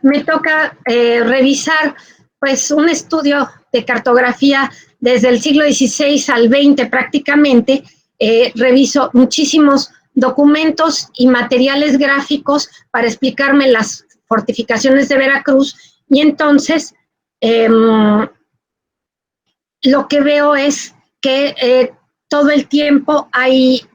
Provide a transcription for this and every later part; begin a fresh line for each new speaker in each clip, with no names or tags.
me toca revisar pues un estudio de cartografía desde el siglo XVI al XX prácticamente. Reviso muchísimos documentos y materiales gráficos para explicarme las fortificaciones de Veracruz, y entonces lo que veo es que todo el tiempo hay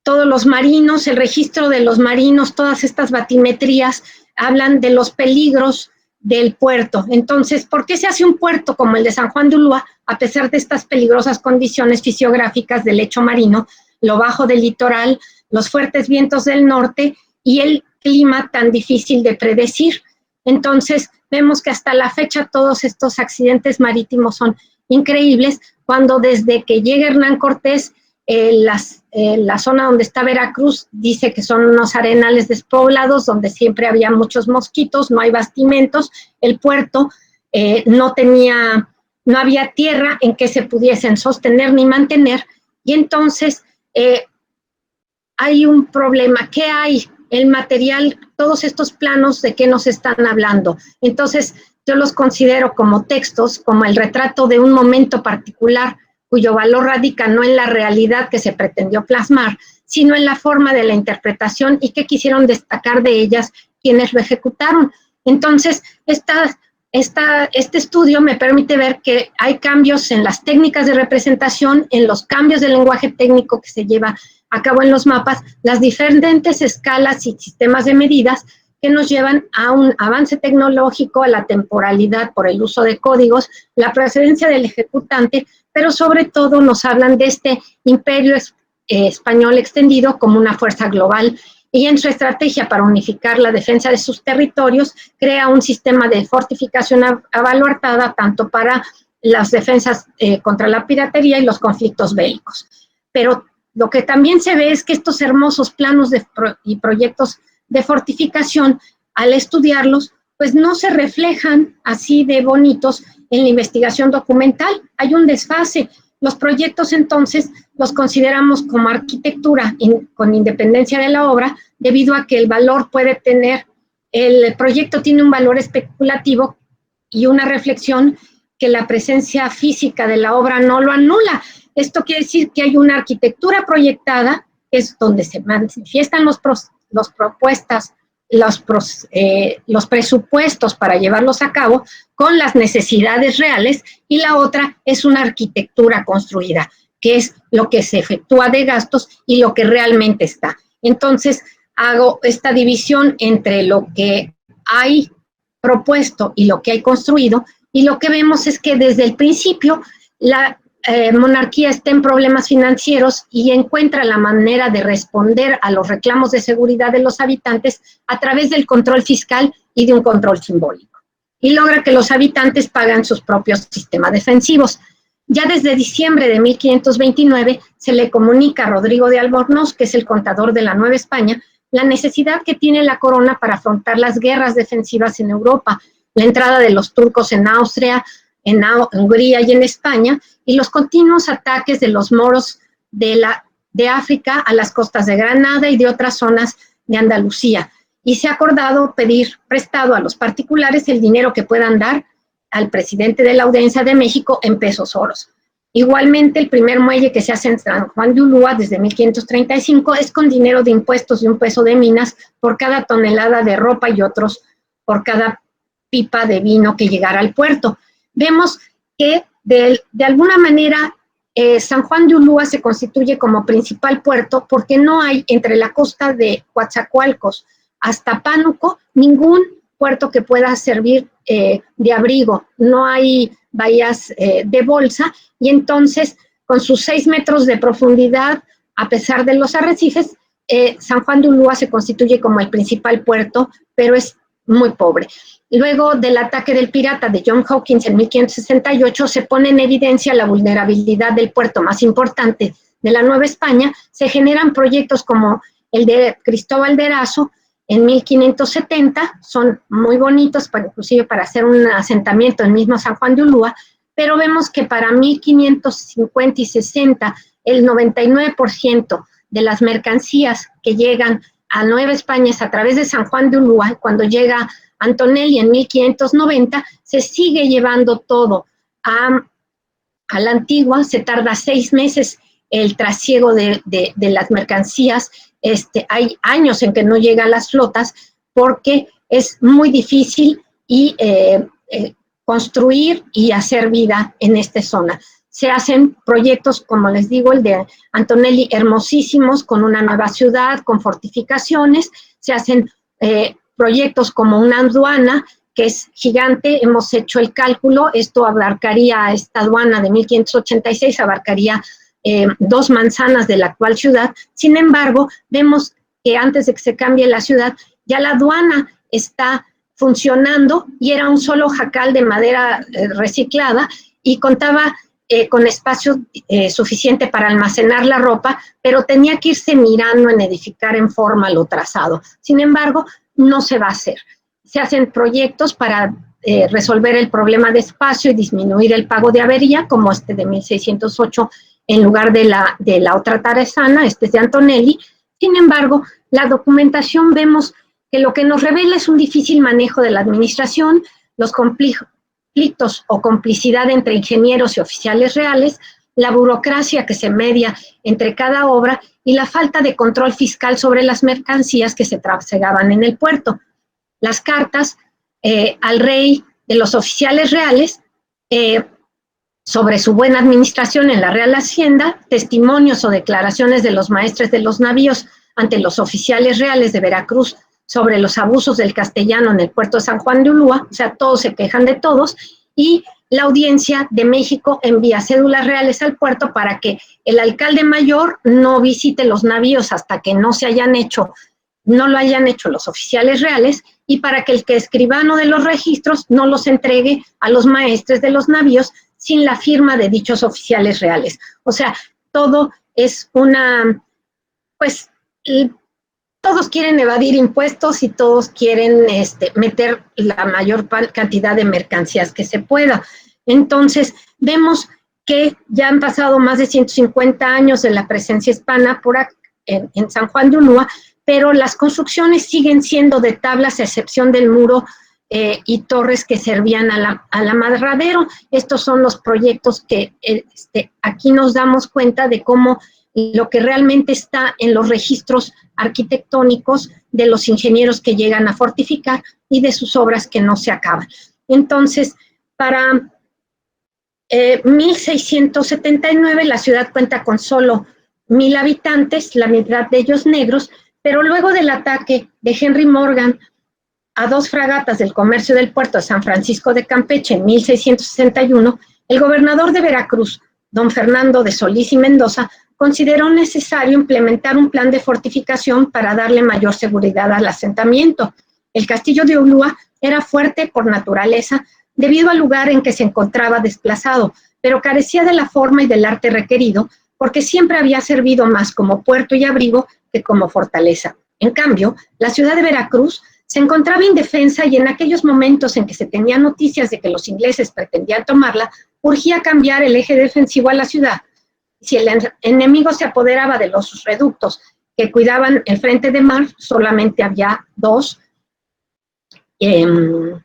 todos los marinos, el registro de los marinos, todas estas batimetrías hablan de los peligros del puerto. Entonces, ¿por qué se hace un puerto como el de San Juan de Ulúa a pesar de estas peligrosas condiciones fisiográficas del lecho marino, lo bajo del litoral, los fuertes vientos del norte y el clima tan difícil de predecir? Entonces, vemos que hasta la fecha todos estos accidentes marítimos son increíbles, cuando desde que llega Hernán Cortés, la zona donde está Veracruz dice que son unos arenales despoblados donde siempre había muchos mosquitos, no hay bastimentos, el puerto no había tierra en que se pudiesen sostener ni mantener, y entonces hay un problema. ¿Qué hay? El material, todos estos planos, ¿de qué nos están hablando? Entonces, yo los considero como textos, como el retrato de un momento particular, cuyo valor radica no en la realidad que se pretendió plasmar, sino en la forma de la interpretación y que quisieron destacar de ellas quienes lo ejecutaron. Entonces, este estudio me permite ver que hay cambios en las técnicas de representación, en los cambios del lenguaje técnico que se lleva a cabo en los mapas, las diferentes escalas y sistemas de medidas que nos llevan a un avance tecnológico, a la temporalidad por el uso de códigos, la presencia del ejecutante, pero sobre todo nos hablan de este imperio español extendido como una fuerza global, y en su estrategia para unificar la defensa de sus territorios, crea un sistema de fortificación abaluartada tanto para las defensas contra la piratería y los conflictos bélicos. Pero lo que también se ve es que estos hermosos planos y proyectos de fortificación, al estudiarlos, pues no se reflejan así de bonitos en la investigación documental. Hay un desfase. Los proyectos entonces los consideramos como arquitectura con independencia de la obra, debido a que el proyecto tiene un valor especulativo y una reflexión que la presencia física de la obra no lo anula. Esto quiere decir que hay una arquitectura proyectada, que es donde se manifiestan los presupuestos para llevarlos a cabo con las necesidades reales, y la otra es una arquitectura construida, que es lo que se efectúa de gastos y lo que realmente está. Entonces, hago esta división entre lo que hay propuesto y lo que hay construido, y lo que vemos es que desde el principio la monarquía está en problemas financieros y encuentra la manera de responder a los reclamos de seguridad de los habitantes a través del control fiscal y de un control simbólico. Y logra que los habitantes paguen sus propios sistemas defensivos. Ya desde diciembre de 1529 se le comunica a Rodrigo de Albornoz, que es el contador de la Nueva España, la necesidad que tiene la corona para afrontar las guerras defensivas en Europa, la entrada de los turcos en Austria, en Hungría y en España, y los continuos ataques de los moros de África a las costas de Granada y de otras zonas de Andalucía. Y se ha acordado pedir prestado a los particulares el dinero que puedan dar al presidente de la Audiencia de México en pesos oros. Igualmente, el primer muelle que se hace en San Juan de Ulúa desde 1535 es con dinero de impuestos de 1 peso de minas por cada tonelada de ropa y otros por cada pipa de vino que llegara al puerto. Vemos que de alguna manera San Juan de Ulúa se constituye como principal puerto porque no hay entre la costa de Coatzacoalcos hasta Pánuco ningún puerto que pueda servir de abrigo, no hay bahías de bolsa, y entonces con sus 6 metros de profundidad, a pesar de los arrecifes, San Juan de Ulúa se constituye como el principal puerto, pero es muy pobre. Luego del ataque del pirata de John Hawkins en 1568, se pone en evidencia la vulnerabilidad del puerto más importante de la Nueva España. Se generan proyectos como el de Cristóbal de Erazo en 1570, son muy bonitos, inclusive para hacer un asentamiento en mismo San Juan de Ulúa, pero vemos que para 1550 y 60, el 99% de las mercancías que llegan a Nueva España es a través de San Juan de Ulúa. Cuando llega Antonelli en 1590, se sigue llevando todo a la Antigua. Se tarda 6 meses el trasiego de las mercancías. Hay años en que no llegan las flotas porque es muy difícil construir y hacer vida en esta zona. Se hacen proyectos, como les digo, el de Antonelli, hermosísimos, con una nueva ciudad, con fortificaciones. Se hacen proyectos como una aduana, que es gigante. Hemos hecho el cálculo. Esto abarcaría, esta aduana de 1586, abarcaría 2 manzanas de la actual ciudad. Sin embargo, vemos que antes de que se cambie la ciudad, ya la aduana está funcionando y era un solo jacal de madera reciclada y contaba con espacio suficiente para almacenar la ropa, pero tenía que irse mirando en edificar en forma lo trazado. Sin embargo, no se va a hacer. Se hacen proyectos para resolver el problema de espacio y disminuir el pago de avería, como este de 1608, en lugar de la otra tarazana, este es de Antonelli. Sin embargo, la documentación vemos que lo que nos revela es un difícil manejo de la administración, los conflictos o complicidad entre ingenieros y oficiales reales, la burocracia que se media entre cada obra y la falta de control fiscal sobre las mercancías que se trasegaban en el puerto. Las cartas al rey de los oficiales reales sobre su buena administración en la Real Hacienda, testimonios o declaraciones de los maestres de los navíos ante los oficiales reales de Veracruz sobre los abusos del castellano en el puerto de San Juan de Ulúa, o sea, todos se quejan de todos, y la Audiencia de México envía cédulas reales al puerto para que el alcalde mayor no visite los navíos hasta que no lo hayan hecho los oficiales reales, y para que el escribano de los registros no los entregue a los maestres de los navíos sin la firma de dichos oficiales reales. O sea, todo es pues, todos quieren evadir impuestos y todos quieren meter la mayor cantidad de mercancías que se pueda. Entonces, vemos que ya han pasado más de 150 años de la presencia hispana en San Juan de Ulúa, pero las construcciones siguen siendo de tablas, a excepción del muro y torres que servían al amarradero. Estos son los proyectos que aquí nos damos cuenta de cómo lo que realmente está en los registros arquitectónicos de los ingenieros que llegan a fortificar y de sus obras que no se acaban. Entonces, para 1679 la ciudad cuenta con solo 1,000 habitantes, la mitad de ellos negros, pero luego del ataque de Henry Morgan a 2 fragatas del comercio del puerto de San Francisco de Campeche en 1661, el gobernador de Veracruz, don Fernando de Solís y Mendoza, consideró necesario implementar un plan de fortificación para darle mayor seguridad al asentamiento. El castillo de Ulúa era fuerte por naturaleza debido al lugar en que se encontraba desplazado, pero carecía de la forma y del arte requerido porque siempre había servido más como puerto y abrigo que como fortaleza. En cambio, la ciudad de Veracruz se encontraba indefensa y en aquellos momentos en que se tenían noticias de que los ingleses pretendían tomarla, urgía cambiar el eje defensivo a la ciudad. Si el enemigo se apoderaba de los reductos que cuidaban el frente de mar, solamente había 2. El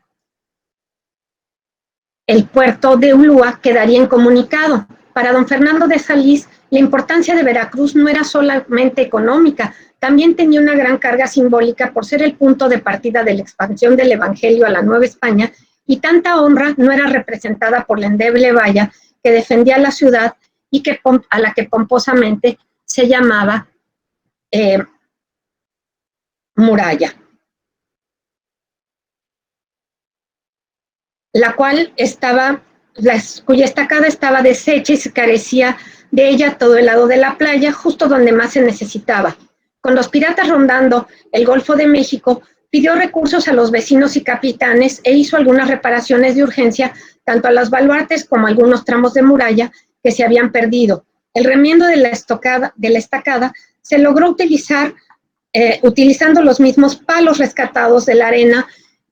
puerto de Ulúa quedaría incomunicado. Para don Fernando de Solís, la importancia de Veracruz no era solamente económica, también tenía una gran carga simbólica por ser el punto de partida de la expansión del Evangelio a la Nueva España, y tanta honra no era representada por la endeble valla que defendía la ciudad y a la que pomposamente se llamaba muralla, la cual cuya estacada estaba deshecha y se carecía de ella todo el lado de la playa, justo donde más se necesitaba. Con los piratas rondando el Golfo de México, pidió recursos a los vecinos y capitanes e hizo algunas reparaciones de urgencia, tanto a los baluartes como a algunos tramos de muralla que se habían perdido. El remiendo de la estacada se logró utilizando los mismos palos rescatados de la arena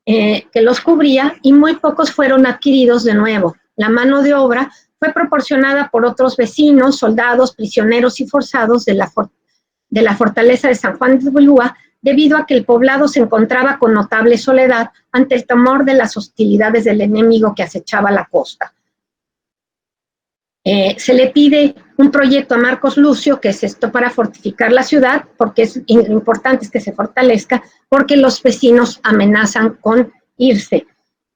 que los cubría, y muy pocos fueron adquiridos de nuevo. La mano de obra fue proporcionada por otros vecinos, soldados, prisioneros y forzados de la fortaleza de San Juan de Ulúa, debido a que el poblado se encontraba con notable soledad ante el temor de las hostilidades del enemigo que acechaba la costa. Se le pide un proyecto a Marcos Lucio, que es esto para fortificar la ciudad, porque lo importante es que se fortalezca, porque los vecinos amenazan con irse.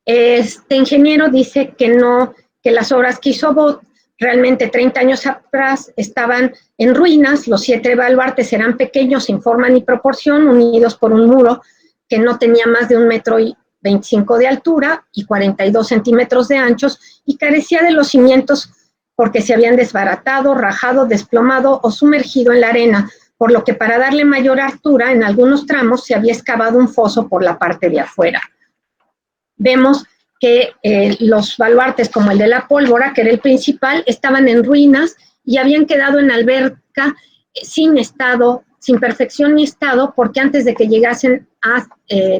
Este ingeniero dice que no, que las obras que hizo Bot realmente 30 años atrás estaban en ruinas, los 7 baluartes eran pequeños, sin forma ni proporción, unidos por un muro que no tenía más de 1,25 m de altura y 42 centímetros de anchos, y carecía de los cimientos porque se habían desbaratado, rajado, desplomado o sumergido en la arena, por lo que para darle mayor altura, en algunos tramos se había excavado un foso por la parte de afuera. Vemos que los baluartes, como el de la Pólvora, que era el principal, estaban en ruinas y habían quedado en alberca sin estado, sin perfección ni estado, porque antes de que llegasen a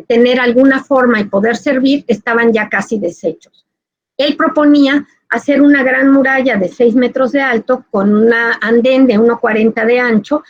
tener alguna forma y poder servir, estaban ya casi deshechos. Él proponía hacer una gran muralla de 6 metros de alto con una andén de 1,40 de ancho,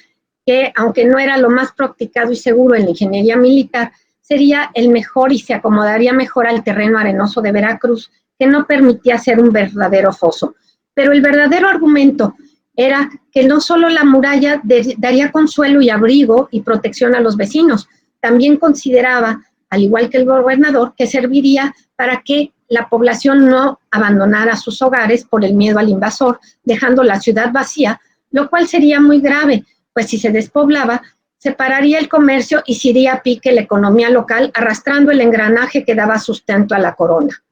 que aunque no era lo más practicado y seguro en la ingeniería militar, sería el mejor y se acomodaría mejor al terreno arenoso de Veracruz, que no permitía hacer un verdadero foso. Pero el verdadero argumento era que no solo la muralla daría consuelo y abrigo y protección a los vecinos, también consideraba, al igual que el gobernador, que serviría para que la población no abandonara sus hogares por el miedo al invasor, dejando la ciudad vacía, lo cual sería muy grave, pues si se despoblaba, se pararía el comercio y se iría a pique la economía local, arrastrando el engranaje que daba sustento a la corona.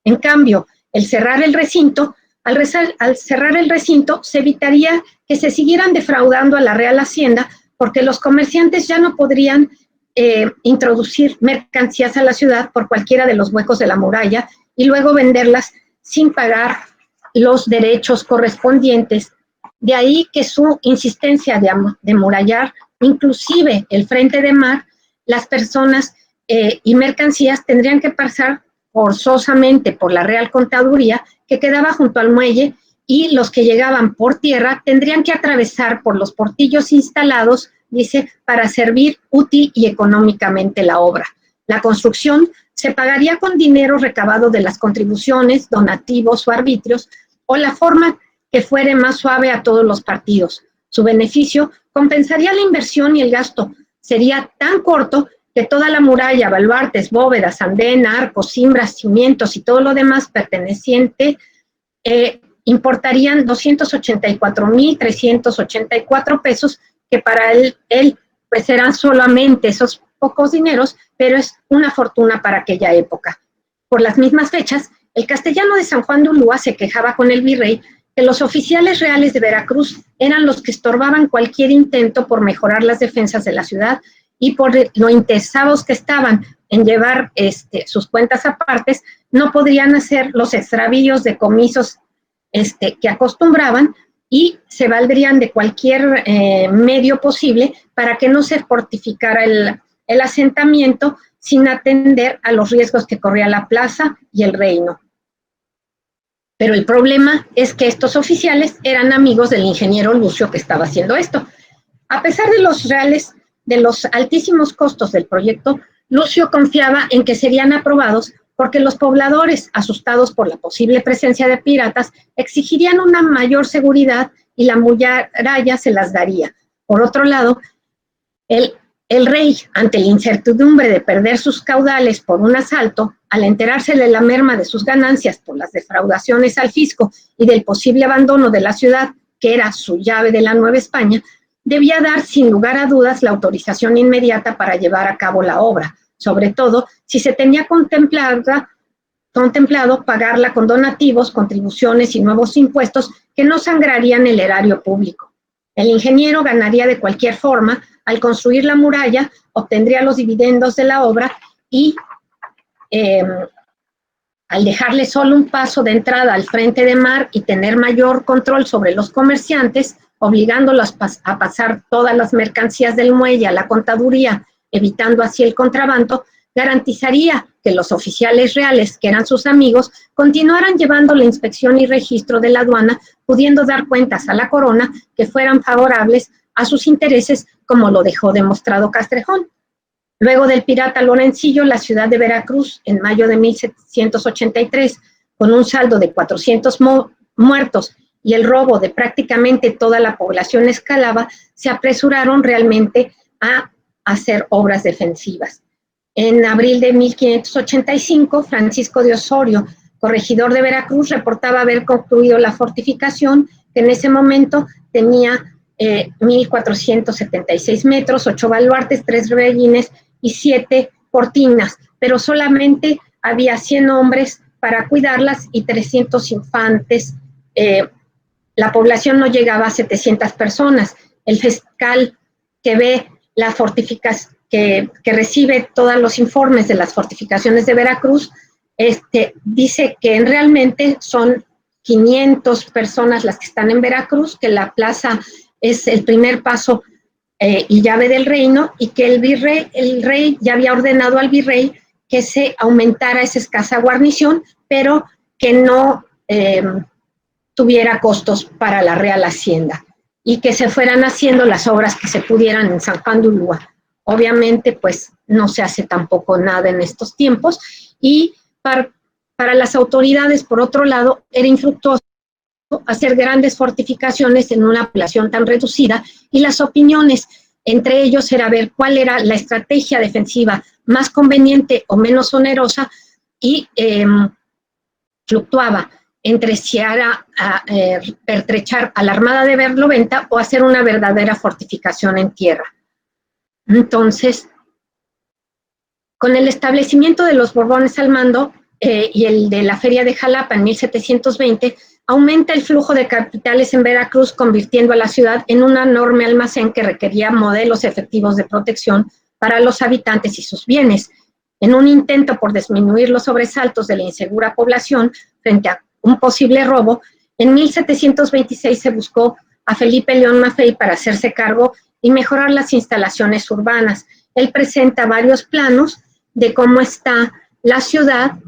En cambio, al cerrar el recinto, se evitaría que se siguieran defraudando a la Real Hacienda, porque los comerciantes ya no podrían introducir mercancías a la ciudad por cualquiera de los huecos de la muralla y luego venderlas sin pagar los derechos correspondientes. De ahí que su insistencia de amurallar inclusive el frente de mar, las personas y mercancías tendrían que pasar forzosamente por la Real Contaduría, que quedaba junto al muelle, y los que llegaban por tierra tendrían que atravesar por los portillos instalados, dice, para servir útil y económicamente la obra. La construcción se pagaría con dinero recabado de las contribuciones, donativos o arbitrios, o la forma que fuere más suave a todos los partidos. Su beneficio compensaría la inversión y el gasto. Sería tan corto que toda la muralla, baluartes, bóvedas, andén, arcos, cimbras, cimientos y todo lo demás perteneciente importarían 284,384 pesos, que para él pues eran solamente esos pocos dineros, pero es una fortuna para aquella época. Por las mismas fechas, el castellano de San Juan de Ulúa se quejaba con el virrey que los oficiales reales de Veracruz eran los que estorbaban cualquier intento por mejorar las defensas de la ciudad, y por lo interesados que estaban en llevar sus cuentas apartes, no podrían hacer los extravíos de comisos que acostumbraban, y se valdrían de cualquier medio posible para que no se fortificara el asentamiento sin atender a los riesgos que corría la plaza y el reino. Pero el problema es que estos oficiales eran amigos del ingeniero Lucio que estaba haciendo esto. A pesar de los altísimos costos del proyecto, Lucio confiaba en que serían aprobados porque los pobladores, asustados por la posible presencia de piratas, exigirían una mayor seguridad y la muralla se las daría. Por otro lado, el rey, ante la incertidumbre de perder sus caudales por un asalto, al enterarse de la merma de sus ganancias por las defraudaciones al fisco y del posible abandono de la ciudad, que era su llave de la Nueva España, debía dar sin lugar a dudas la autorización inmediata para llevar a cabo la obra, sobre todo si se tenía contemplado pagarla con donativos, contribuciones y nuevos impuestos que no sangrarían el erario público. El ingeniero ganaría de cualquier forma. Al construir la muralla, obtendría los dividendos de la obra y al dejarle solo un paso de entrada al frente de mar y tener mayor control sobre los comerciantes, obligándolos a pasar todas las mercancías del muelle a la contaduría, evitando así el contrabando, garantizaría que los oficiales reales, que eran sus amigos, continuaran llevando la inspección y registro de la aduana, pudiendo dar cuentas a la corona que fueran favorables a sus intereses, como lo dejó demostrado Castrejón. Luego del pirata Lorencillo, la ciudad de Veracruz, en mayo de 1783, con un saldo de 400 muertos y el robo de prácticamente toda la población esclava, se apresuraron realmente a hacer obras defensivas. En abril de 1585, Francisco de Osorio, corregidor de Veracruz, reportaba haber concluido la fortificación, que en ese momento tenía 1,476 metros, 8 baluartes, 3 rellines y 7 cortinas, pero solamente había 100 hombres para cuidarlas y 300 infantes. La población no llegaba a 700 personas. El fiscal que ve la fortificación, que recibe todos los informes de las fortificaciones de Veracruz, dice que realmente son 500 personas las que están en Veracruz, que la plaza es el primer paso y llave del reino, y que el rey ya había ordenado al virrey que se aumentara esa escasa guarnición, pero que no tuviera costos para la Real Hacienda, y que se fueran haciendo las obras que se pudieran en San Juan de Ulúa. Obviamente, pues, no se hace tampoco nada en estos tiempos, y para las autoridades, por otro lado, era infructuoso hacer grandes fortificaciones en una población tan reducida, y las opiniones entre ellos era ver cuál era la estrategia defensiva más conveniente o menos onerosa, y fluctuaba entre si era pertrechar a la Armada de Barloventa o hacer una verdadera fortificación en tierra. Entonces, con el establecimiento de los Borbones al mando y el de la Feria de Jalapa en 1720, aumenta el flujo de capitales en Veracruz, convirtiendo a la ciudad en un enorme almacén que requería modelos efectivos de protección para los habitantes y sus bienes. En un intento por disminuir los sobresaltos de la insegura población frente a un posible robo, en 1726 se buscó a Felipe León Maffei para hacerse cargo y mejorar las instalaciones urbanas. Él presenta varios planos de cómo está la ciudad,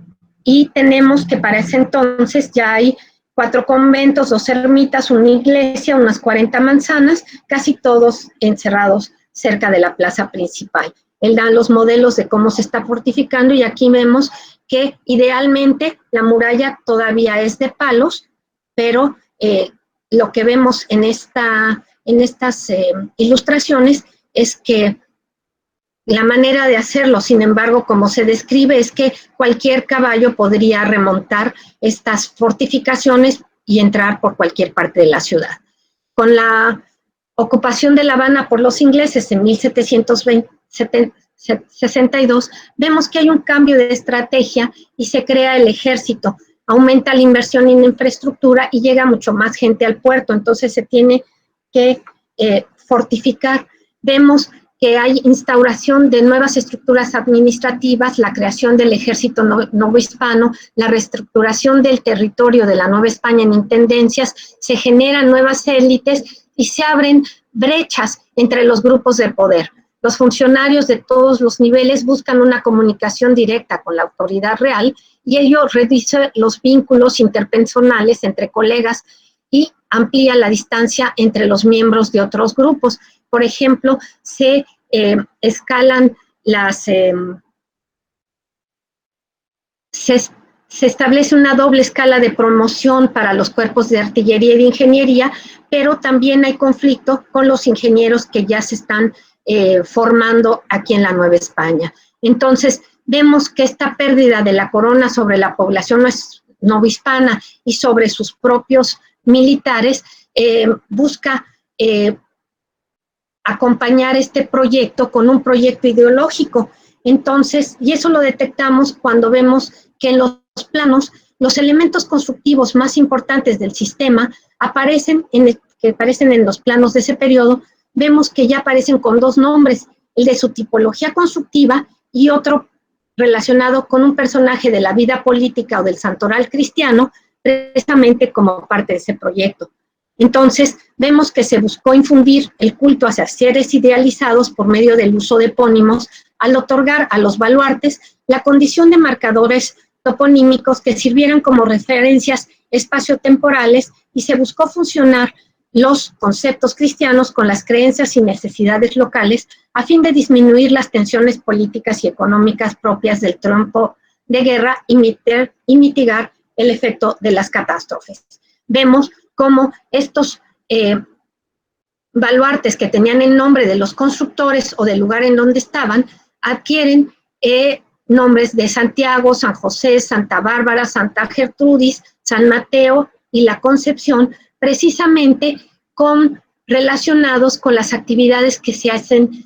y tenemos que para ese entonces ya hay 4 conventos, 2 ermitas, una iglesia, unas 40 manzanas, casi todos encerrados cerca de la plaza principal. Él da los modelos de cómo se está fortificando, y aquí vemos que idealmente la muralla todavía es de palos, pero lo que vemos en estas ilustraciones es que la manera de hacerlo, sin embargo, como se describe, es que cualquier caballo podría remontar estas fortificaciones y entrar por cualquier parte de la ciudad. Con la ocupación de La Habana por los ingleses en 1762, vemos que hay un cambio de estrategia y se crea el ejército, aumenta la inversión en infraestructura y llega mucho más gente al puerto, entonces se tiene que fortificar. Vemos que hay instauración de nuevas estructuras administrativas, la creación del ejército novohispano, la reestructuración del territorio de la Nueva España en intendencias, se generan nuevas élites y se abren brechas entre los grupos de poder. Los funcionarios de todos los niveles buscan una comunicación directa con la autoridad real, y ello reduce los vínculos interpersonales entre colegas y amplía la distancia entre los miembros de otros grupos. Por ejemplo, se escalan se establece una doble escala de promoción para los cuerpos de artillería y de ingeniería, pero también hay conflicto con los ingenieros que ya se están formando aquí en la Nueva España. Entonces, vemos que esta pérdida de la corona sobre la población novohispana y sobre sus propios militares busca acompañar este proyecto con un proyecto ideológico. Entonces, y eso lo detectamos cuando vemos que en los planos, los elementos constructivos más importantes del sistema aparecen en los planos de ese periodo. Vemos que ya aparecen con 2 nombres, el de su tipología constructiva y otro relacionado con un personaje de la vida política o del santoral cristiano, precisamente como parte de ese proyecto. Entonces, vemos que se buscó infundir el culto hacia seres idealizados por medio del uso de epónimos, al otorgar a los baluartes la condición de marcadores toponímicos que sirvieran como referencias espaciotemporales, y se buscó funcionar los conceptos cristianos con las creencias y necesidades locales a fin de disminuir las tensiones políticas y económicas propias del tiempo de guerra y mitigar el efecto de las catástrofes. Vemos cómo estos baluartes que tenían el nombre de los constructores o del lugar en donde estaban, adquieren nombres de Santiago, San José, Santa Bárbara, Santa Gertrudis, San Mateo y la Concepción, precisamente relacionados con las actividades que se hacen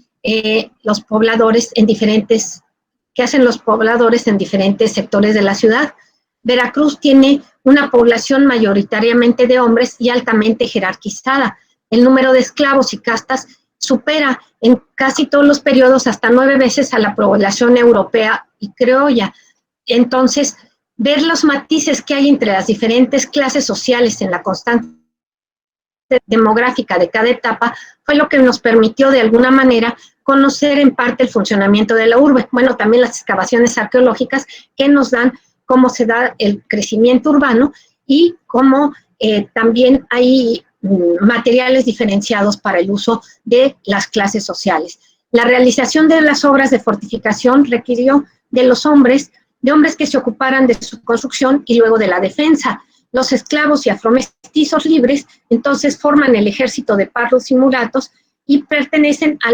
los pobladores en diferentes sectores de la ciudad. Veracruz tiene una población mayoritariamente de hombres y altamente jerarquizada. El número de esclavos y castas supera en casi todos los periodos hasta 9 veces a la población europea y criolla. Entonces, ver los matices que hay entre las diferentes clases sociales en la constante demográfica de cada etapa fue lo que nos permitió de alguna manera conocer en parte el funcionamiento de la urbe. Bueno, también las excavaciones arqueológicas que nos dan cómo se da el crecimiento urbano y cómo también hay materiales diferenciados para el uso de las clases sociales. La realización de las obras de fortificación requirió de hombres que se ocuparan de su construcción y luego de la defensa. Los esclavos y afromestizos libres entonces forman el ejército de pardos y mulatos y pertenecer a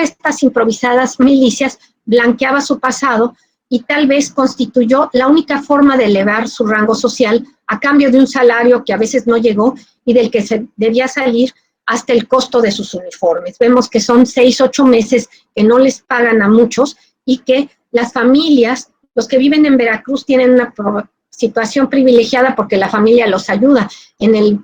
estas improvisadas milicias blanqueaba su pasado y tal vez constituyó la única forma de elevar su rango social a cambio de un salario que a veces no llegó y del que se debía salir hasta el costo de sus uniformes. Vemos que son 6, 8 meses que no les pagan a muchos y que las familias, los que viven en Veracruz tienen una situación privilegiada porque la familia los ayuda. En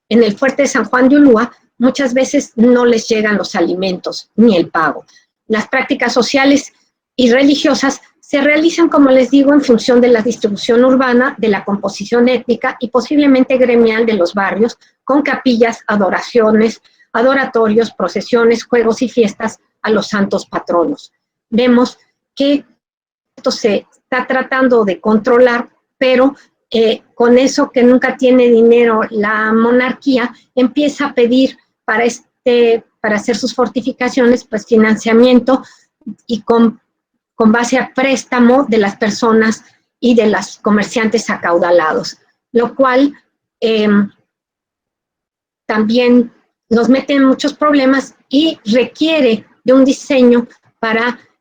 el fuerte de San Juan de Ulúa muchas veces no les llegan los alimentos ni el pago. Las prácticas sociales y religiosas se realizan, como les digo, en función de la distribución urbana, de la composición étnica y posiblemente gremial de los barrios, con capillas, adoraciones, adoratorios, procesiones, juegos y fiestas a los santos patronos. Vemos que esto se está tratando de controlar, pero con eso que nunca tiene dinero la monarquía, empieza a pedir para hacer sus fortificaciones, pues financiamiento y con base a préstamo de las personas y de los comerciantes acaudalados, lo cual también nos mete en muchos problemas y requiere de un diseño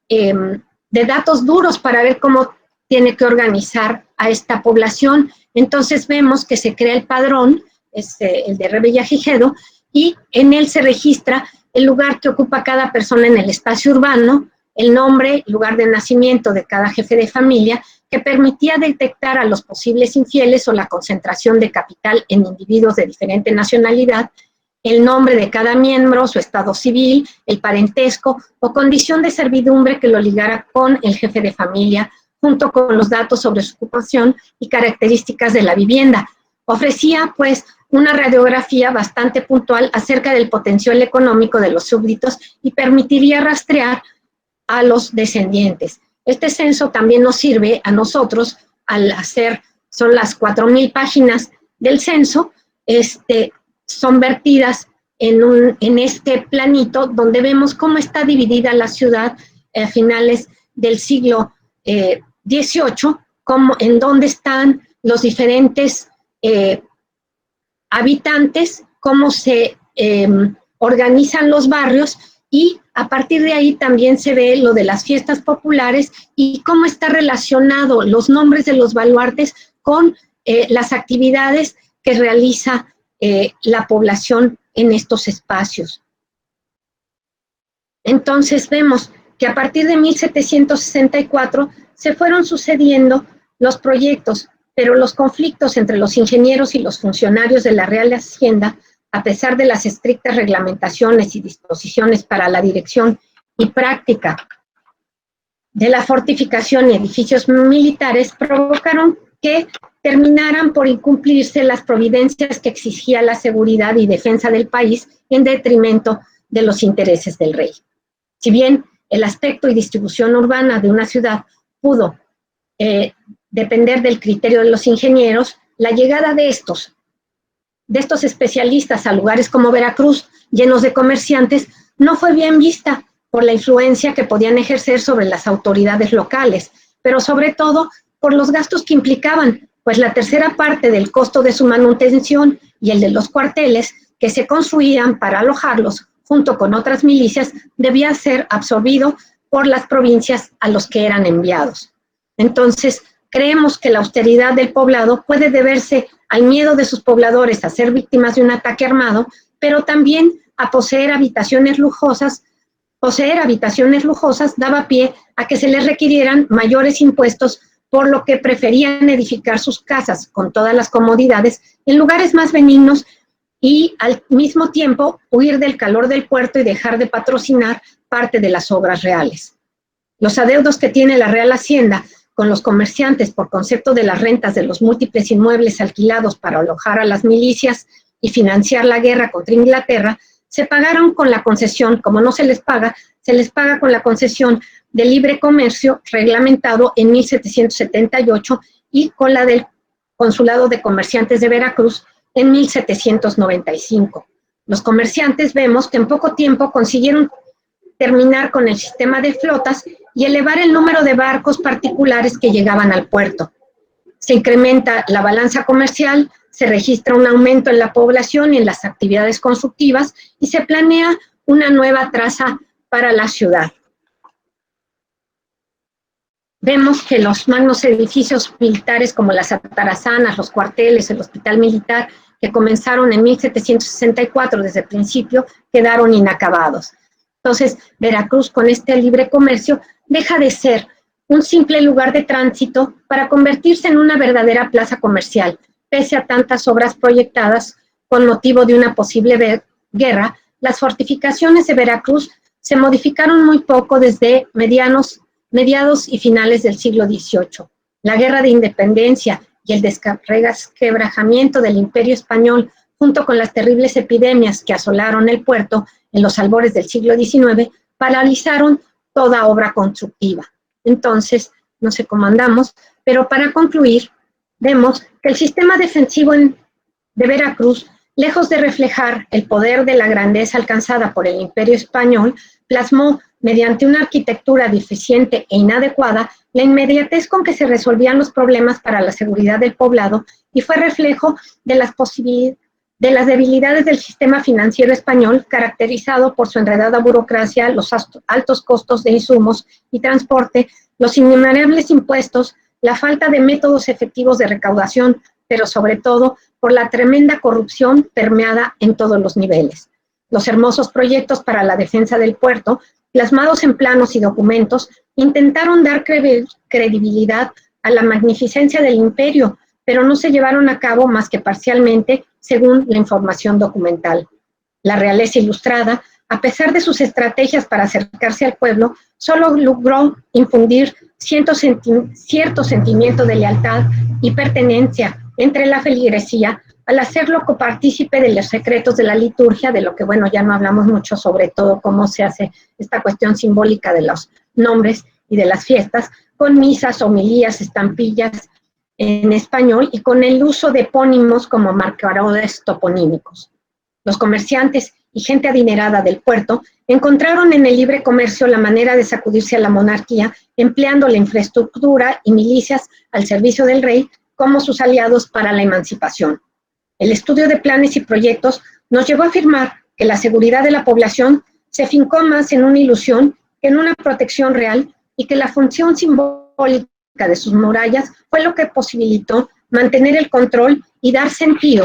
de datos duros para ver cómo tiene que organizar a esta población. Entonces vemos que se crea el padrón, el de Revillagigedo, y en él se registra el lugar que ocupa cada persona en el espacio urbano, el nombre, lugar de nacimiento de cada jefe de familia, que permitía detectar a los posibles infieles o la concentración de capital en individuos de diferente nacionalidad, el nombre de cada miembro, su estado civil, el parentesco o condición de servidumbre que lo ligara con el jefe de familia, junto con los datos sobre su ocupación y características de la vivienda. Ofrecía, pues, una radiografía bastante puntual acerca del potencial económico de los súbditos y permitiría rastrear a los descendientes. Este censo también nos sirve a nosotros al son las 4,000 páginas del censo, son vertidas en este planito donde vemos cómo está dividida la ciudad a finales del siglo XVIII, en dónde están los diferentes habitantes, cómo se organizan los barrios, y a partir de ahí también se ve lo de las fiestas populares y cómo está relacionado los nombres de los baluartes con las actividades que realiza la población en estos espacios. Entonces vemos que a partir de 1764 se fueron sucediendo los proyectos, pero los conflictos entre los ingenieros y los funcionarios de la Real Hacienda, a pesar de las estrictas reglamentaciones y disposiciones para la dirección y práctica de la fortificación y edificios militares, provocaron que terminaran por incumplirse las providencias que exigía la seguridad y defensa del país en detrimento de los intereses del rey. Si bien el aspecto y distribución urbana de una ciudad pudo depender del criterio de los ingenieros, la llegada de estos especialistas a lugares como Veracruz, llenos de comerciantes, no fue bien vista por la influencia que podían ejercer sobre las autoridades locales, pero sobre todo por los gastos que implicaban, pues la tercera parte del costo de su manutención y el de los cuarteles que se construían para alojarlos junto con otras milicias debía ser absorbido por las provincias a los que eran enviados. Entonces, creemos que la austeridad del poblado puede deberse al miedo de sus pobladores a ser víctimas de un ataque armado, pero también a poseer habitaciones lujosas. Poseer habitaciones lujosas daba pie a que se les requirieran mayores impuestos, por lo que preferían edificar sus casas con todas las comodidades en lugares más benignos y al mismo tiempo huir del calor del puerto y dejar de patrocinar parte de las obras reales. Los adeudos que tiene la Real Hacienda con los comerciantes por concepto de las rentas de los múltiples inmuebles alquilados para alojar a las milicias y financiar la guerra contra Inglaterra, se pagaron con la concesión, como no se les paga con la concesión de libre comercio reglamentado en 1778 y con la del Consulado de Comerciantes de Veracruz en 1795. Los comerciantes vemos que en poco tiempo consiguieron terminar con el sistema de flotas y elevar el número de barcos particulares que llegaban al puerto. Se incrementa la balanza comercial, se registra un aumento en la población y en las actividades constructivas y se planea una nueva traza para la ciudad. Vemos que los magnos edificios militares como las atarazanas, los cuarteles, el hospital militar, que comenzaron en 1764 desde el principio, quedaron inacabados. Entonces, Veracruz, con este libre comercio, deja de ser un simple lugar de tránsito para convertirse en una verdadera plaza comercial. Pese a tantas obras proyectadas con motivo de una posible guerra, las fortificaciones de Veracruz se modificaron muy poco desde mediados y finales del siglo XVIII. La Guerra de Independencia y el desquebrajamiento del Imperio Español, junto con las terribles epidemias que asolaron el puerto en los albores del siglo XIX, paralizaron toda obra constructiva. Entonces, no sé cómo andamos, pero para concluir, vemos que el sistema defensivo de Veracruz, lejos de reflejar el poder de la grandeza alcanzada por el Imperio Español, plasmó, mediante una arquitectura deficiente e inadecuada, la inmediatez con que se resolvían los problemas para la seguridad del poblado y fue reflejo de las debilidades del sistema financiero español, caracterizado por su enredada burocracia, los altos costos de insumos y transporte, los innumerables impuestos, la falta de métodos efectivos de recaudación, pero sobre todo por la tremenda corrupción permeada en todos los niveles. Los hermosos proyectos para la defensa del puerto, plasmados en planos y documentos, intentaron dar credibilidad a la magnificencia del imperio, pero no se llevaron a cabo más que parcialmente, según la información documental. La realeza ilustrada, a pesar de sus estrategias para acercarse al pueblo, solo logró infundir cierto sentimiento de lealtad y pertenencia entre la feligresía al hacerlo copartícipe de los secretos de la liturgia, de lo que, bueno, ya no hablamos mucho, sobre todo cómo se hace esta cuestión simbólica de los nombres y de las fiestas, con misas, homilías, estampillas en español y con el uso de epónimos como marcadores toponímicos. Los comerciantes y gente adinerada del puerto encontraron en el libre comercio la manera de sacudirse a la monarquía, empleando la infraestructura y milicias al servicio del rey como sus aliados para la emancipación. El estudio de planes y proyectos nos llevó a afirmar que la seguridad de la población se fincó más en una ilusión que en una protección real y que la función simbólica de sus murallas fue lo que posibilitó mantener el control y dar sentido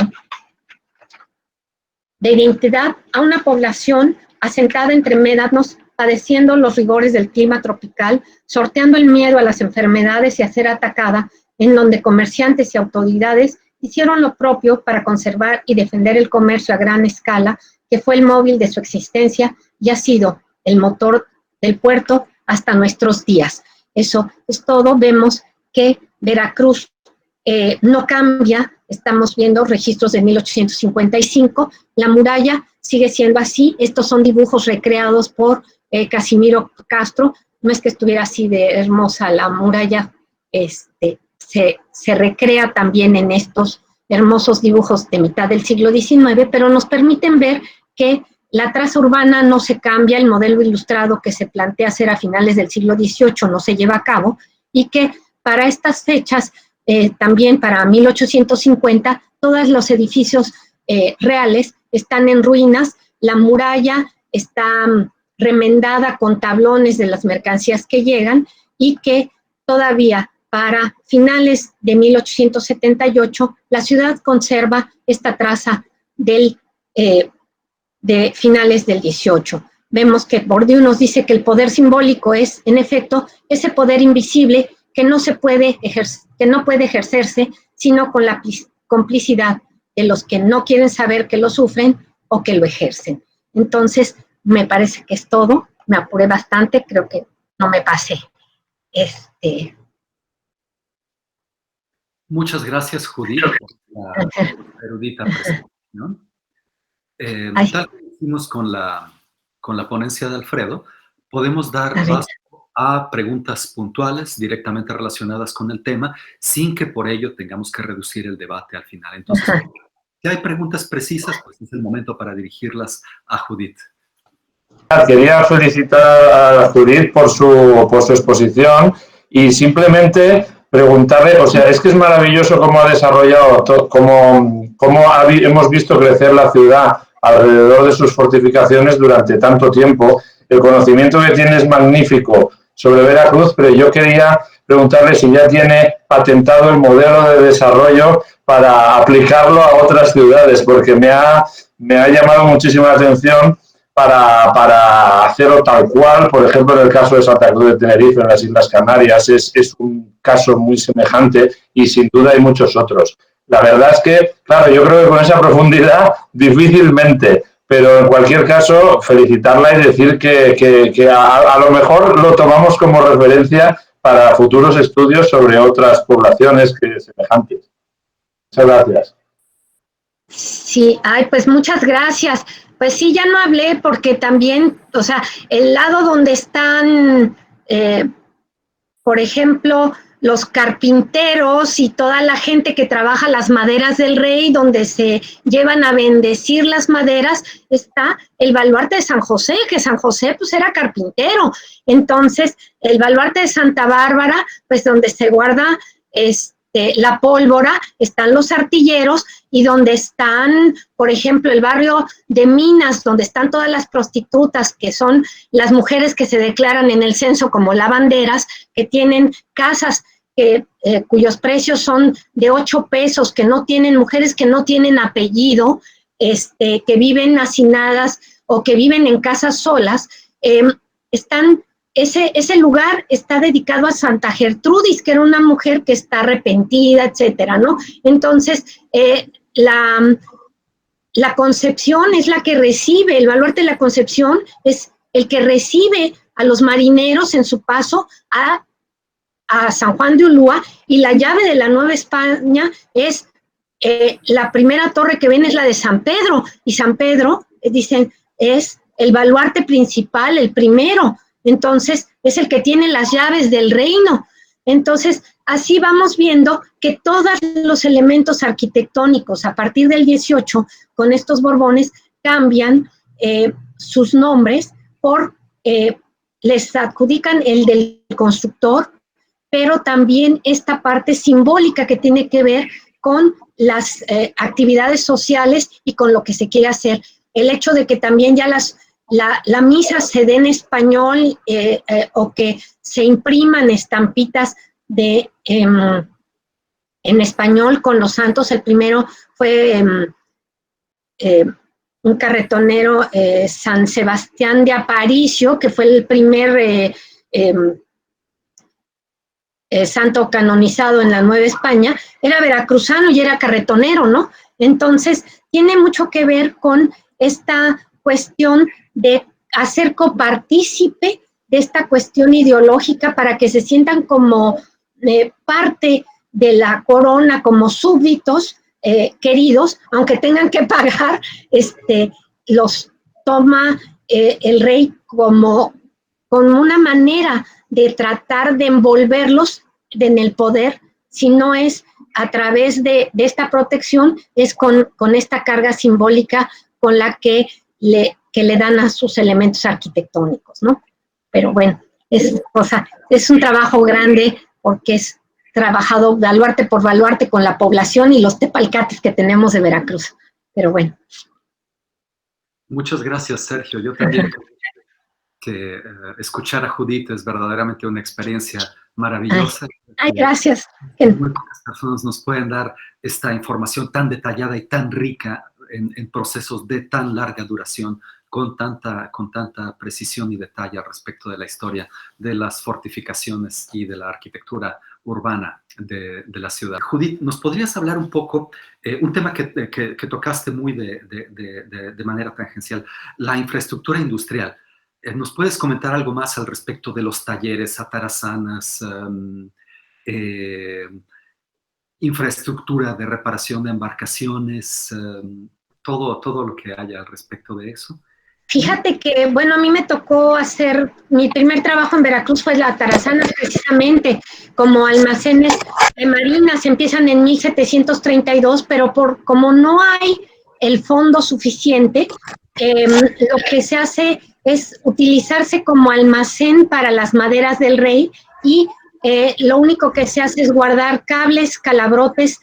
de identidad a una población asentada entre médanos, padeciendo los rigores del clima tropical, sorteando el miedo a las enfermedades y a ser atacada, en donde comerciantes y autoridades hicieron lo propio para conservar y defender el comercio a gran escala, que fue el móvil de su existencia y ha sido el motor del puerto hasta nuestros días. Eso es todo. Vemos que Veracruz no cambia, estamos viendo registros de 1855, la muralla sigue siendo así, estos son dibujos recreados por Casimiro Castro, no es que estuviera así de hermosa la muralla, se recrea también en estos hermosos dibujos de mitad del siglo XIX, pero nos permiten ver que la traza urbana no se cambia, el modelo ilustrado que se plantea hacer a finales del siglo XVIII no se lleva a cabo, y que para estas fechas, también para 1850, todos los edificios reales están en ruinas, la muralla está remendada con tablones de las mercancías que llegan, y que todavía para finales de 1878 la ciudad conserva esta traza de finales del 18. Vemos que Bourdieu nos dice que el poder simbólico es, en efecto, ese poder invisible que no puede ejercerse sino con la complicidad de los que no quieren saber que lo sufren o que lo ejercen. Entonces, me parece que es todo. Me apuré bastante, creo que no me pasé.
Muchas gracias, Judith, por la erudita presentación. Tal como hicimos con la ponencia de Alfredo, podemos dar paso a preguntas puntuales directamente relacionadas con el tema, sin que por ello tengamos que reducir el debate al final. Entonces, si hay preguntas precisas, pues es el momento para dirigirlas a Judith.
Quería felicitar a Judith por su exposición y simplemente preguntarle, o sea, es que es maravilloso cómo ha desarrollado, cómo hemos visto crecer la ciudad alrededor de sus fortificaciones durante tanto tiempo. El conocimiento que tiene es magnífico sobre Veracruz, pero yo quería preguntarle si ya tiene patentado el modelo de desarrollo para aplicarlo a otras ciudades, porque me ha llamado muchísimo la atención para hacerlo tal cual. Por ejemplo, en el caso de Santa Cruz de Tenerife, en las Islas Canarias, es un caso muy semejante, y sin duda hay muchos otros. La verdad es que, claro, yo creo que con esa profundidad difícilmente, pero en cualquier caso felicitarla y decir que a lo mejor lo tomamos como referencia para futuros estudios sobre otras poblaciones semejantes. Muchas gracias.
Sí, pues muchas gracias. Pues sí, ya no hablé porque también, o sea, el lado donde están, por ejemplo, los carpinteros y toda la gente que trabaja las maderas del rey, donde se llevan a bendecir las maderas, está el baluarte de San José, que San José pues era carpintero. Entonces, el baluarte de Santa Bárbara, pues donde se guarda la pólvora, están los artilleros, y donde están, por ejemplo, el barrio de Minas, donde están todas las prostitutas, que son las mujeres que se declaran en el censo como lavanderas, que tienen casas cuyos precios son de 8 pesos, que no tienen, mujeres que no tienen apellido, que viven hacinadas o que viven en casas solas. Ese lugar está dedicado a Santa Gertrudis, que era una mujer que está arrepentida, etcétera, ¿no? Entonces, la Concepción es la que recibe, el baluarte de la Concepción es el que recibe a los marineros en su paso a San Juan de Ulúa, y la llave de la Nueva España es la primera torre que ven es la de San Pedro, y San Pedro, dicen, es el baluarte principal, el primero. Entonces, es el que tiene las llaves del reino. Entonces, así vamos viendo que todos los elementos arquitectónicos a partir del 18, con estos Borbones, cambian sus nombres les adjudican el del constructor, pero también esta parte simbólica que tiene que ver con las actividades sociales y con lo que se quiere hacer. El hecho de que también ya la misa se dé en español o que se impriman estampitas en español con los santos. El primero fue un carretonero, San Sebastián de Aparicio, que fue el primer santo canonizado en la Nueva España. Era veracruzano y era carretonero, ¿no? Entonces, tiene mucho que ver con esta cuestión de hacer copartícipe de esta cuestión ideológica para que se sientan como parte de la corona, como súbditos queridos, aunque tengan que pagar, los toma el rey como una manera de tratar de envolverlos en el poder. Si no es a través de esta protección, es con esta carga simbólica con la que que le dan a sus elementos arquitectónicos, ¿no? Pero bueno, es un trabajo grande porque es trabajado baluarte por baluarte con la población y los tepalcates que tenemos de Veracruz. Pero bueno.
Muchas gracias, Sergio. Yo también creo que escuchar a Judith es verdaderamente una experiencia maravillosa.
Ay, gracias.
Muy pocas personas nos pueden dar esta información tan detallada y tan rica en procesos de tan larga duración, con tanta precisión y detalle respecto de la historia de las fortificaciones y de la arquitectura urbana de la ciudad. Judith, ¿nos podrías hablar un poco, un tema que tocaste muy de manera tangencial, la infraestructura industrial? ¿Nos puedes comentar algo más al respecto de los talleres, atarazanas, infraestructura de reparación de embarcaciones, todo lo que haya al respecto de eso?
Fíjate que, bueno, a mí me tocó hacer, mi primer trabajo en Veracruz fue la atarazana, precisamente, como almacenes de marinas, empiezan en 1732, pero como no hay el fondo suficiente, lo que se hace es utilizarse como almacén para las maderas del rey y lo único que se hace es guardar cables, calabrotes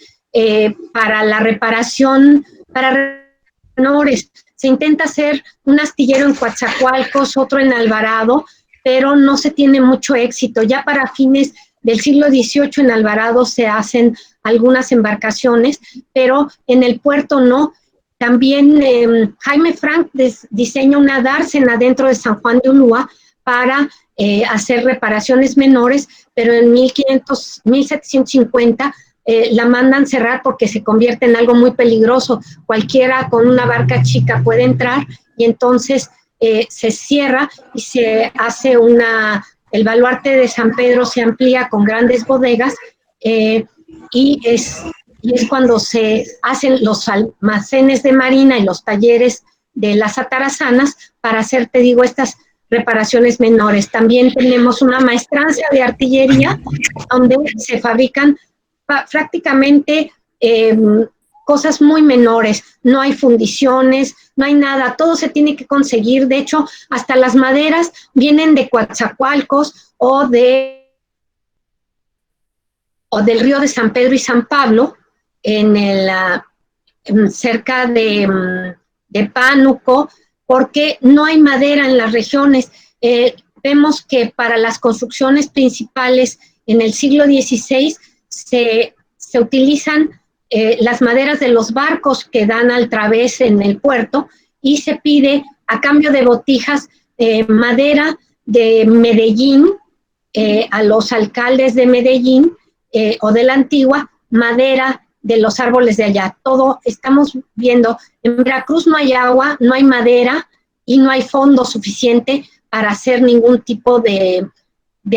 para la reparación, para menores. Se intenta hacer un astillero en Coatzacoalcos, otro en Alvarado, pero no se tiene mucho éxito. Ya para fines del siglo XVIII en Alvarado se hacen algunas embarcaciones, pero en el puerto no. También Jaime Frank diseña una dársena dentro de San Juan de Ulúa para hacer reparaciones menores, pero en 1750 la mandan cerrar porque se convierte en algo muy peligroso. Cualquiera con una barca chica puede entrar y entonces se cierra y se hace el baluarte de San Pedro se amplía con grandes bodegas y es cuando se hacen los almacenes de marina y los talleres de las atarazanas para hacer, te digo, estas reparaciones menores. También tenemos una maestranza de artillería donde se fabrican prácticamente cosas muy menores, no hay fundiciones, no hay nada, todo se tiene que conseguir. De hecho, hasta las maderas vienen de Coatzacoalcos o del río de San Pedro y San Pablo, cerca de Pánuco, porque no hay madera en las regiones. Vemos que para las construcciones principales en el siglo XVI se utilizan las maderas de los barcos que dan al través en el puerto y se pide a cambio de botijas madera de Medellín a los alcaldes de Medellín o de la Antigua, madera de los árboles de allá. Todo estamos viendo, en Veracruz no hay agua, no hay madera y no hay fondo suficiente para hacer ningún tipo de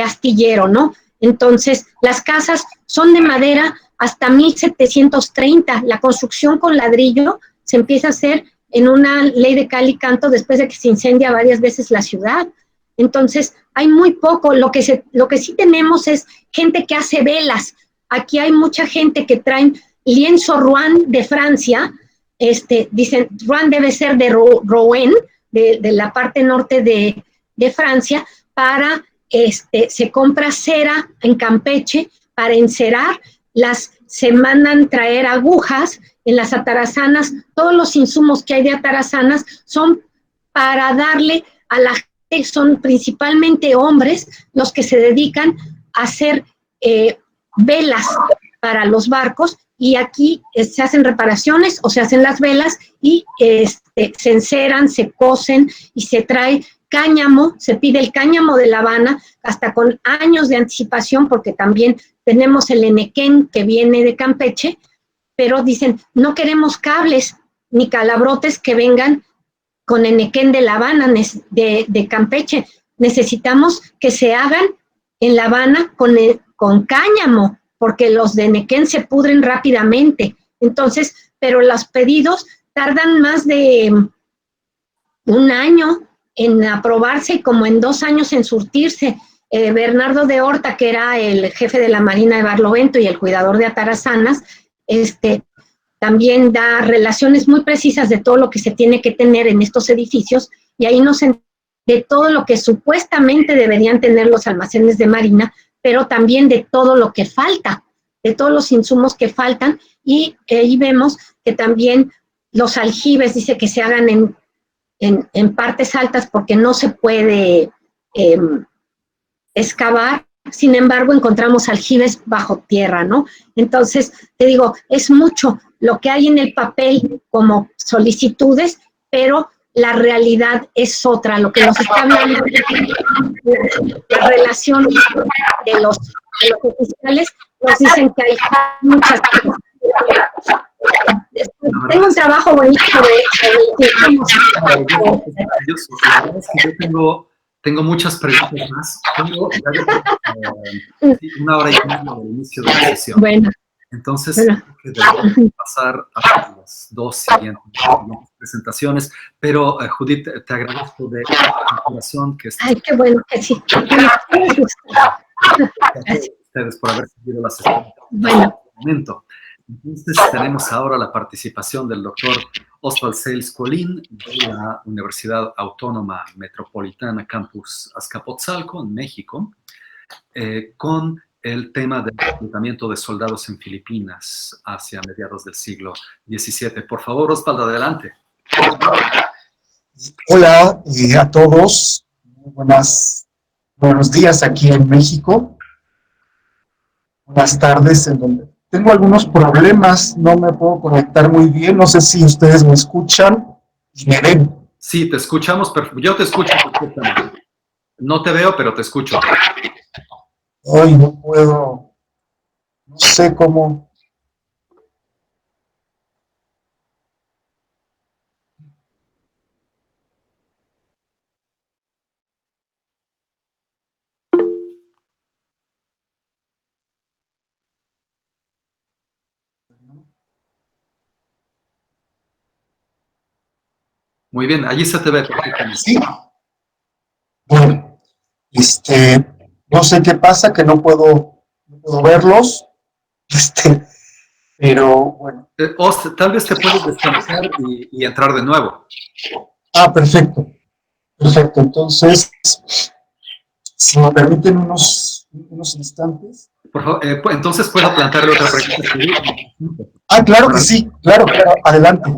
astillero, ¿no? Entonces, las casas son de madera hasta 1730. La construcción con ladrillo se empieza a hacer en una ley de cal y canto después de que se incendia varias veces la ciudad. Entonces, hay muy poco. Lo que sí tenemos es gente que hace velas. Aquí hay mucha gente que traen lienzo Rouen de Francia. Dicen, Rouen debe ser de Rouen, de la parte norte de Francia, para... se compra cera en Campeche para encerar, se mandan traer agujas en las atarazanas, todos los insumos que hay de atarazanas son para darle a la gente, son principalmente hombres los que se dedican a hacer velas para los barcos y aquí se hacen reparaciones o se hacen las velas y se enceran, se cosen y se trae cáñamo, se pide el cáñamo de La Habana, hasta con años de anticipación, porque también tenemos el enequén que viene de Campeche, pero dicen, no queremos cables ni calabrotes que vengan con enequén de La Habana, de Campeche. Necesitamos que se hagan en La Habana con cáñamo, porque los de enequén se pudren rápidamente. Entonces, pero los pedidos tardan más de un año en aprobarse y como en 2 años en surtirse. Bernardo de Horta, que era el jefe de la Marina de Barlovento y el cuidador de atarazanas, también da relaciones muy precisas de todo lo que se tiene que tener en estos edificios y ahí nos enteramos de todo lo que supuestamente deberían tener los almacenes de Marina, pero también de todo lo que falta, de todos los insumos que faltan, y ahí vemos que también los aljibes, dice que se hagan en partes altas porque no se puede excavar, sin embargo encontramos aljibes bajo tierra, ¿no? Entonces, te digo, es mucho lo que hay en el papel como solicitudes, pero la realidad es otra, lo que nos está hablando la relación de los oficiales, nos dicen que hay muchas cosas. Tengo un trabajo buenísimo
tengo muchas preguntas más. Tengo una hora y media del inicio de la sesión.
Bueno.
Entonces, debemos pasar a las dos siguientes presentaciones, pero Judith, te agradezco de la corazón que
Ay, qué bueno que sí.
Gracias a ustedes por haber seguido la sesión.
Bueno.
Momento. Entonces, tenemos ahora la participación del doctor Oswald Sales Colín de la Universidad Autónoma Metropolitana Campus Azcapotzalco, en México, con el tema del reclutamiento de soldados en Filipinas hacia mediados del siglo XVII. Por favor, Oswald, adelante.
Hola a todos. Buenos días aquí en México. Buenas tardes, en donde tengo algunos problemas, no me puedo conectar muy bien, no sé si ustedes me escuchan y me ven.
Sí, te escuchamos perfecto. Yo te escucho perfectamente. No te veo, pero te escucho.
Hoy no puedo, no sé cómo.
Muy bien, allí se te ve perfectamente.
Sí. Bueno, no sé qué pasa, que no puedo verlos, pero bueno.
Tal vez te puedes desconectar y entrar de nuevo.
Ah, perfecto. Perfecto, entonces, si me permiten unos instantes.
Por favor, entonces puedo plantearle otra pregunta.
Ah, claro que sí, claro, adelante.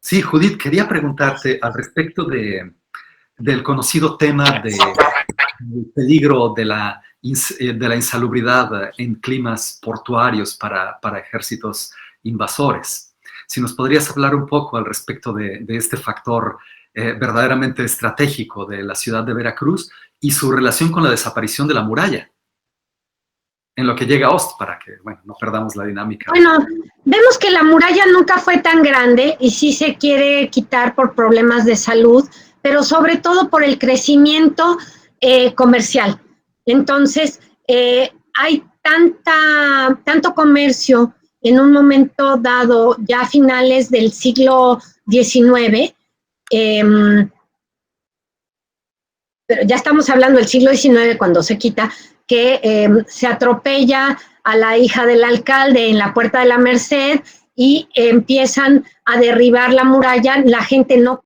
Sí, Judith, quería preguntarte al respecto del conocido tema del peligro de la insalubridad en climas portuarios para ejércitos invasores. Si nos podrías hablar un poco al respecto de este factor verdaderamente estratégico de la ciudad de Veracruz y su relación con la desaparición de la muralla, en lo que llega a Ost, para que, bueno, no perdamos la dinámica.
Bueno, vemos que la muralla nunca fue tan grande y sí se quiere quitar por problemas de salud, pero sobre todo por el crecimiento comercial. Entonces, hay tanto comercio en un momento dado, ya a finales del siglo XIX, pero ya estamos hablando del siglo XIX cuando se quita, que se atropella a la hija del alcalde en la Puerta de la Merced y empiezan a derribar la muralla, la gente no